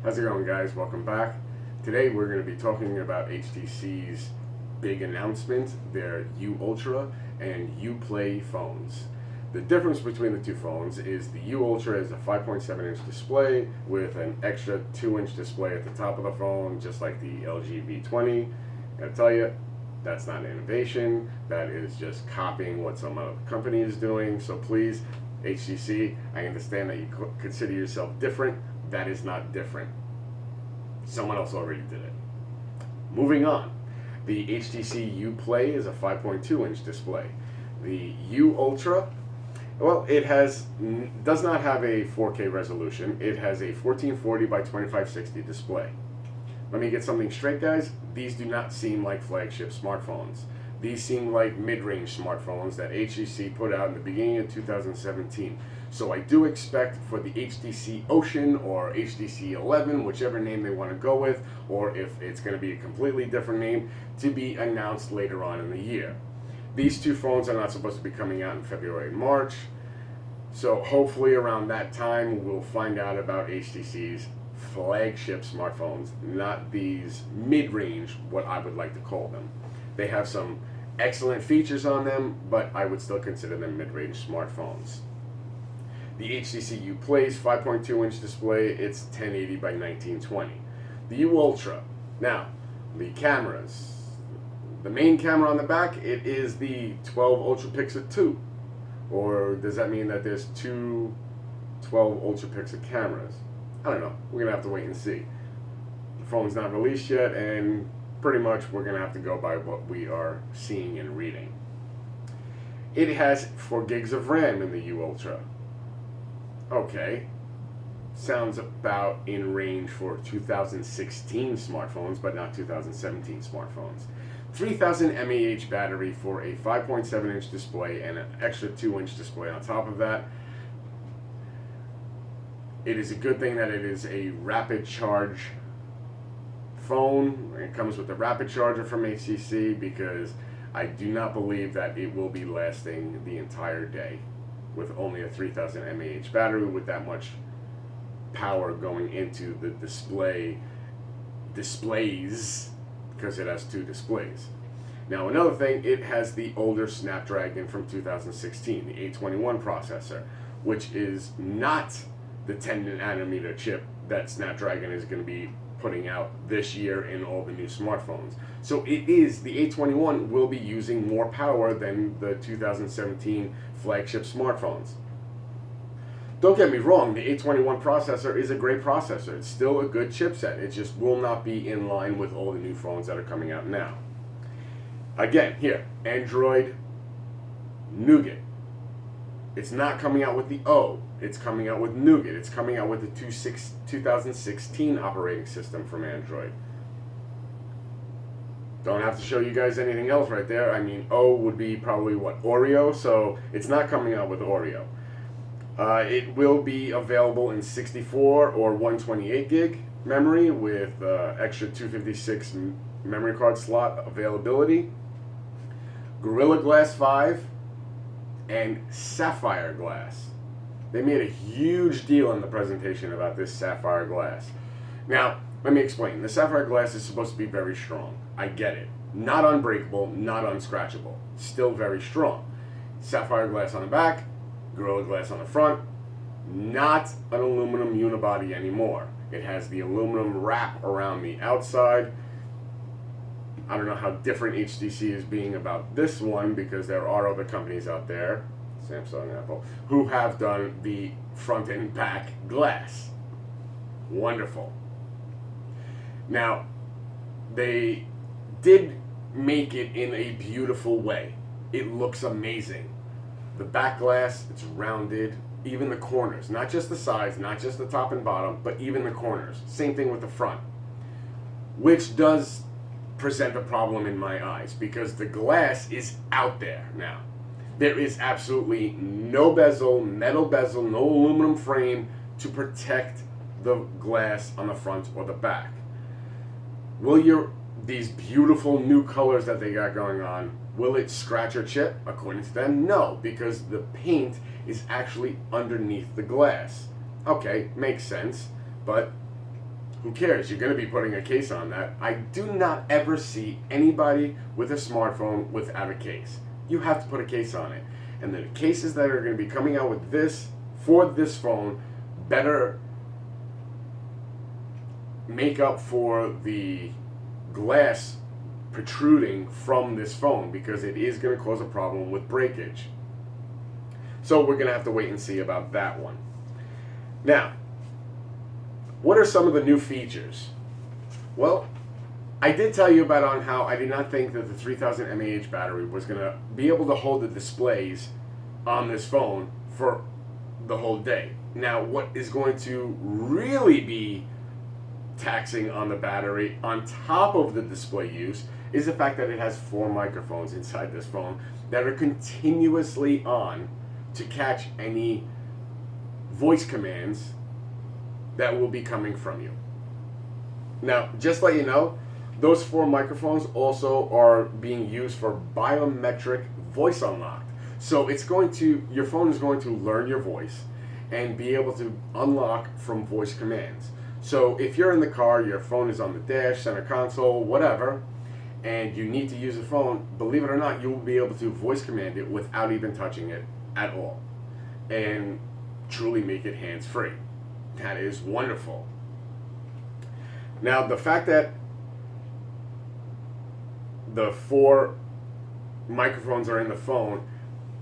How's it going, guys? Welcome back. Today we're going to be talking about HTC's big announcement, their U Ultra and U Play phones. The difference between the two phones is the U Ultra is a 5.7-inch display with an extra 2-inch display at the top of the phone, just like the LG V20. I gotta tell you, that's not innovation. That is just copying what some other company is doing. So please, HTC, I understand that you consider yourself different. That is not different. Someone else already did it. Moving on. The HTC U Play is a 5.2-inch display. The U Ultra, well, it does not have a 4K resolution. It has a 1440 by 2560 display. Let me get something straight, guys. These do not seem like flagship smartphones. These seem like mid-range smartphones that HTC put out in the beginning of 2017. So I do expect for the HTC Ocean or HTC 11, whichever name they want to go with, or if it's going to be a completely different name, to be announced later on in the year. These two phones are not supposed to be coming out in February and March. So hopefully around that time we'll find out about HTC's flagship smartphones, not these mid-range, what I would like to call them. They have some excellent features on them, but I would still consider them mid-range smartphones. The HTC U Play's 5.2-inch display, it's 1080 by 1920. The U Ultra. Now, the cameras. The main camera on the back, it is the 12 Ultra Pixel 2. Or does that mean that there's two 12 Ultra Pixel cameras? I don't know. We're going to have to wait and see. The phone's not released yet, and pretty much we're going to have to go by what we are seeing and reading. It has 4 gigs of RAM in the U Ultra. Okay. Sounds about in range for 2016 smartphones, but not 2017 smartphones. 3000 mAh battery for a 5.7-inch display and an extra 2-inch display on top of that. It is a good thing that it is a rapid charge phone. It comes with a rapid charger from HTC because I do not believe that it will be lasting the entire day with only a 3000 mAh battery with that much power going into the displays, because it has 2 displays. Now another thing, it has the older Snapdragon from 2016, the 821 processor, which is not the 10 nanometer chip that Snapdragon is going to be putting out this year in all the new smartphones. So it is, the 821 will be using more power than the 2017 flagship smartphones. Don't get me wrong, the 821 processor is a great processor. It's still a good chipset. It just will not be in line with all the new phones that are coming out now. Again, here, Android Nougat. It's not coming out with the O. It's coming out with Nougat. It's coming out with the 2016 operating system from Android. Don't have to show you guys anything else right there. I mean, O would be probably what, Oreo? So it's not coming out with Oreo. It will be available in 64 or 128 gig memory with extra 256 memory card slot availability. Gorilla Glass 5 and Sapphire Glass. They made a huge deal in the presentation about this Sapphire Glass. Now, let me explain. The Sapphire Glass is supposed to be very strong. I get it. Not unbreakable, not unscratchable. Still very strong. Sapphire Glass on the back, Gorilla Glass on the front. Not an aluminum unibody anymore. It has the aluminum wrap around the outside. I don't know how different HTC is being about this one, because there are other companies out there, Samsung, Apple, who have done the front and back glass. Wonderful. Now, they did make it in a beautiful way. It looks amazing. The back glass, it's rounded, even the corners, not just the sides, not just the top and bottom, but even the corners. Same thing with the front, which does present a problem in my eyes because the glass is out there now. There is absolutely no bezel, metal bezel, no aluminum frame to protect the glass on the front or the back. Will these beautiful new colors that they got going on, will it scratch or chip? According to them, no, because the paint is actually underneath the glass. Okay, makes sense, but Who cares? You're going to be putting a case on that. I do not ever see anybody with a smartphone without a case. You have to put a case on it. And the cases that are going to be coming out with this, for this phone, better make up for the glass protruding from this phone, because it is going to cause a problem with breakage. So we're going to have to wait and see about that one. Now, what are some of the new features? Well, I did tell you about on how I did not think that the 3000 mAh battery was going to be able to hold the displays on this phone for the whole day. Now, what is going to really be taxing on the battery on top of the display use is the fact that it has 4 microphones inside this phone that are continuously on to catch any voice commands that will be coming from you. Now, just to let you know, those 4 microphones also are being used for biometric voice unlock. So it's going to, your phone is going to learn your voice and be able to unlock from voice commands. So if you're in the car, your phone is on the dash, center console, whatever, and you need to use the phone, believe it or not, you will be able to voice command it without even touching it at all, and truly make it hands-free. That is wonderful. Now, the fact that the 4 microphones are in the phone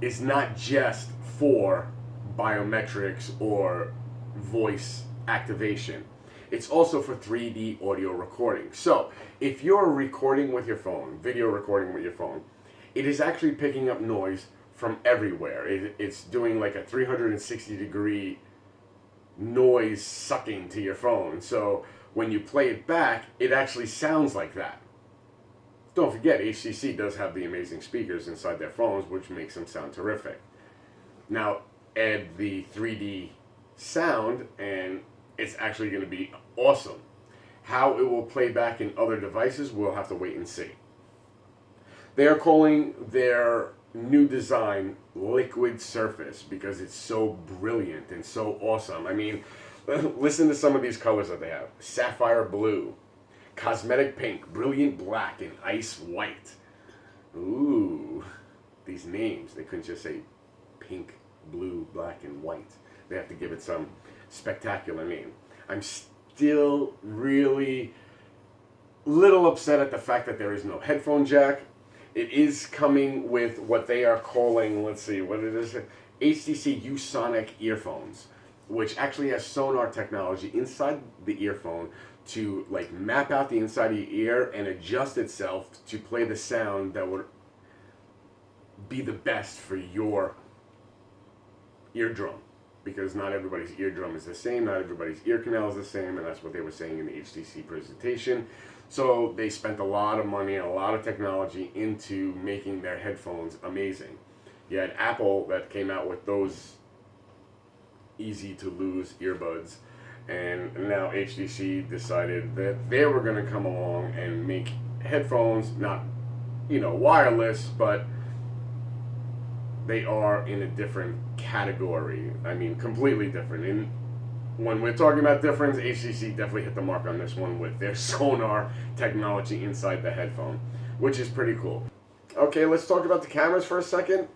is not just for biometrics or voice activation. It's also for 3D audio recording. So, if you're recording with your phone, video recording with your phone, it is actually picking up noise from everywhere. It's doing like a 360-degree noise sucking to your phone. So when you play it back, it actually sounds like that. Don't forget, HTC does have the amazing speakers inside their phones, which makes them sound terrific. Now, add the 3D sound, and it's actually going to be awesome. How it will play back in other devices, we'll have to wait and see. They are calling their new design Liquid Surface because it's so brilliant and so awesome. I mean, listen to some of these colors that they have. Sapphire blue, cosmetic pink, brilliant black, and ice white. Ooh, these names. They couldn't just say pink, blue, black, and white. They have to give it some spectacular name. I'm still really little upset at the fact that there is no headphone jack. It is coming with what they are calling, let's see, what it is, HTC U Sonic earphones, which actually has sonar technology inside the earphone to like map out the inside of your ear and adjust itself to play the sound that would be the best for your eardrum. Because not everybody's eardrum is the same, not everybody's ear canal is the same, and that's what they were saying in the HTC presentation. So they spent a lot of money and a lot of technology into making their headphones amazing. You had Apple that came out with those easy to lose earbuds, and now HTC decided that they were going to come along and make headphones, not, you know, wireless, but they are in a different category. I mean, completely different. And when we're talking about difference, HTC definitely hit the mark on this one with their sonar technology inside the headphone, which is pretty cool. Okay, let's talk about the cameras for a second.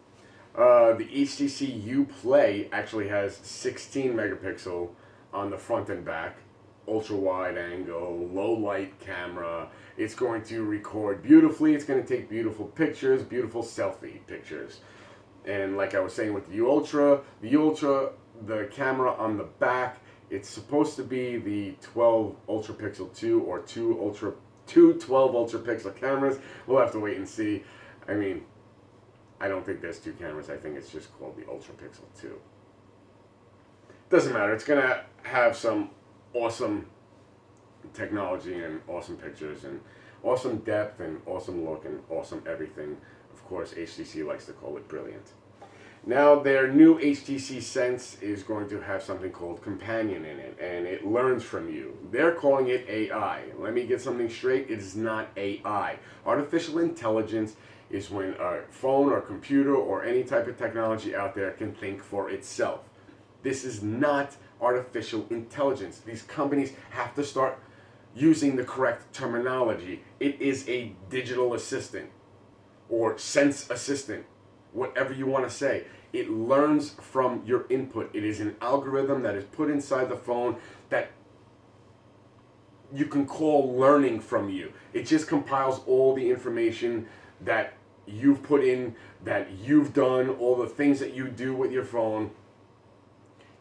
The HTC U Play actually has 16 megapixel on the front and back, ultra wide angle, low light camera. It's going to record beautifully. It's going to take beautiful pictures, beautiful selfie pictures. And like I was saying with the U Ultra, the camera on the back, it's supposed to be the 12 Ultra Pixel 2 or two 12 Ultra Pixel cameras. We'll have to wait and see. I mean, I don't think there's 2 cameras. I think it's just called the Ultra Pixel 2. Doesn't matter. It's going to have some awesome technology and awesome pictures and awesome depth and awesome look and awesome everything. Of course, HTC likes to call it brilliant. Now, their new HTC Sense is going to have something called Companion in it, and it learns from you. They're calling it AI. Let me get something straight. It is not AI. Artificial intelligence is when a phone or computer or any type of technology out there can think for itself. This is not artificial intelligence. These companies have to start using the correct terminology. It is a digital assistant or sense assistant, whatever you want to say. It learns from your input. It is an algorithm that is put inside the phone that you can call learning from you. It just compiles all the information that you've put in, that you've done, all the things that you do with your phone,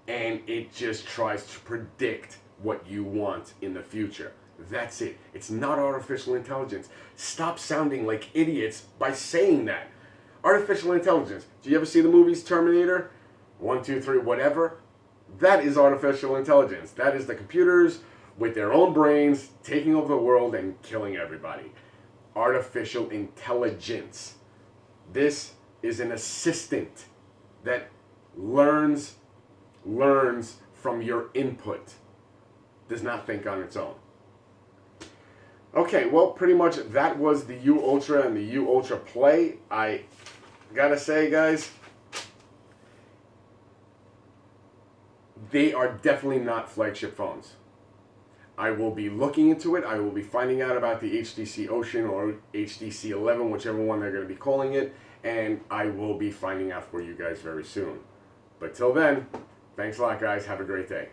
and it just tries to predict what you want in the future. That's it. It's not artificial intelligence. Stop sounding like idiots by saying that. Artificial intelligence. Do you ever see the movies Terminator? 1, 2, 3, whatever? That is artificial intelligence. That is the computers with their own brains taking over the world and killing everybody. Artificial intelligence. This is an assistant that learns from your input. Does not think on its own. Okay, well, pretty much that was the U Ultra and the U Ultra Play. I gotta say, guys, they are definitely not flagship phones. I will be looking into it. I will be finding out about the HTC Ocean or HTC 11, whichever one they're going to be calling it, and I will be finding out for you guys very soon. But till then, thanks a lot, guys. Have a great day.